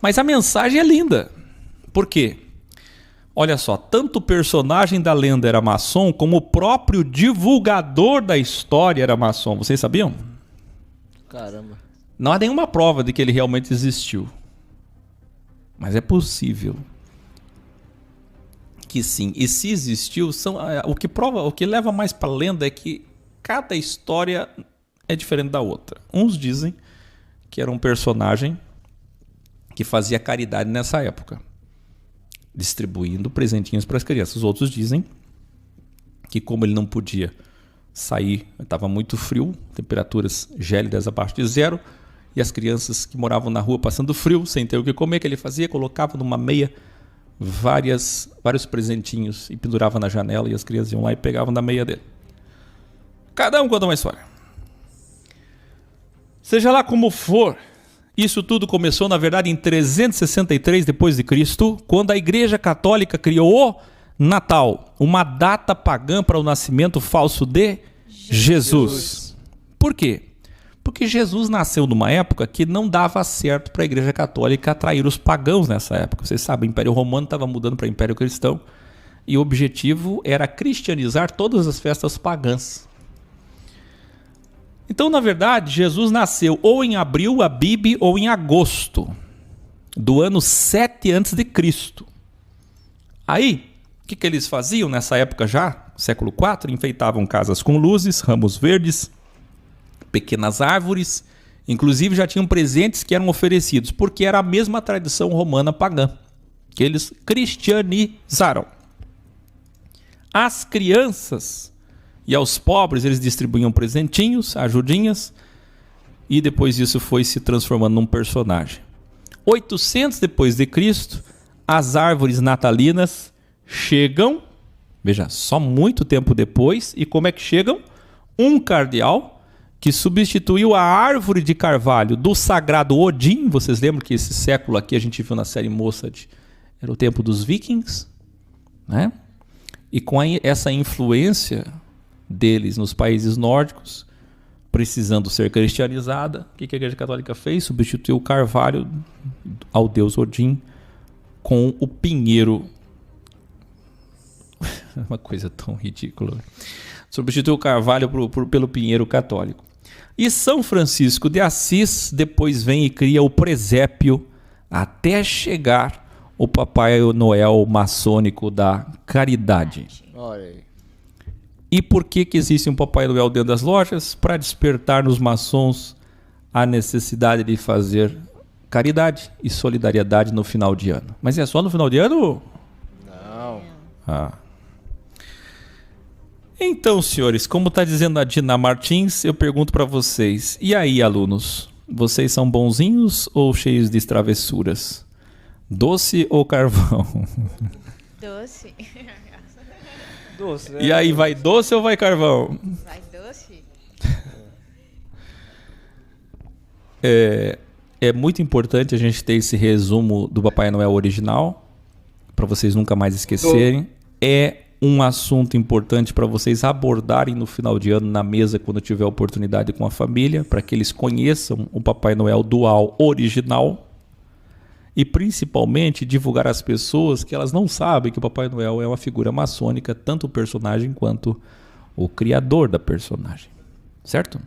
Mas a mensagem é linda. Por quê? Olha só, tanto o personagem da lenda era maçom, como o próprio divulgador da história era maçom. Vocês sabiam? Caramba. Não há nenhuma prova de que ele realmente existiu. Mas é possível que sim. E se existiu, o que leva mais para a lenda é que cada história é diferente da outra. Uns dizem que era um personagem que fazia caridade nessa época, distribuindo presentinhos para as crianças. Os outros dizem que como ele não podia sair, estava muito frio, temperaturas gélidas abaixo de zero, e as crianças que moravam na rua passando frio, sem ter o que comer, que ele fazia? Colocava numa meia vários presentinhos e pendurava na janela, e as crianças iam lá e pegavam da meia dele. Cada um conta uma história. Seja lá como for, isso tudo começou, na verdade, em 363 d.C., quando a Igreja Católica criou o Natal, uma data pagã para o nascimento falso de Jesus. Por quê? Porque Jesus nasceu numa época que não dava certo para a Igreja Católica atrair os pagãos nessa época. Vocês sabem, o Império Romano estava mudando para o Império Cristão e o objetivo era cristianizar todas as festas pagãs. Então, na verdade, Jesus nasceu ou em abril, Abib, ou em agosto do ano 7 a.C. Aí, o que eles faziam nessa época já, século IV? Enfeitavam casas com luzes, ramos verdes, pequenas árvores, inclusive já tinham presentes que eram oferecidos, porque era a mesma tradição romana pagã, que eles cristianizaram. As crianças e aos pobres eles distribuíam presentinhos, ajudinhas, e depois isso foi se transformando num personagem. 800 depois de Cristo, as árvores natalinas chegam, veja, só muito tempo depois, e como é que chegam? Um cardeal que substituiu a árvore de carvalho do sagrado Odin. Vocês lembram que esse século aqui a gente viu na série Mossad, era o tempo dos vikings, né? E com essa influência deles nos países nórdicos, precisando ser cristianizada, o que a Igreja Católica fez? Substituiu o carvalho ao deus Odin com o pinheiro. Uma coisa tão ridícula. Substituiu o carvalho pelo pinheiro católico. E São Francisco de Assis depois vem e cria o presépio até chegar o Papai Noel maçônico da caridade. Olha aí. E por que existe um Papai Noel dentro das lojas? Para despertar nos maçons a necessidade de fazer caridade e solidariedade no final de ano. Mas é só no final de ano? Não. Ah. Então, senhores, como está dizendo a Dina Martins, eu pergunto para vocês. E aí, alunos? Vocês são bonzinhos ou cheios de travessuras? Doce ou carvão? Doce. Doce, né? E aí, vai doce ou vai carvão? Vai doce? É muito importante a gente ter esse resumo do Papai Noel original, para vocês nunca mais esquecerem. É um assunto importante para vocês abordarem no final de ano na mesa quando tiver oportunidade com a família, para que eles conheçam o Papai Noel dual original. E principalmente divulgar às pessoas que elas não sabem que o Papai Noel é uma figura maçônica, tanto o personagem quanto o criador da personagem. Certo?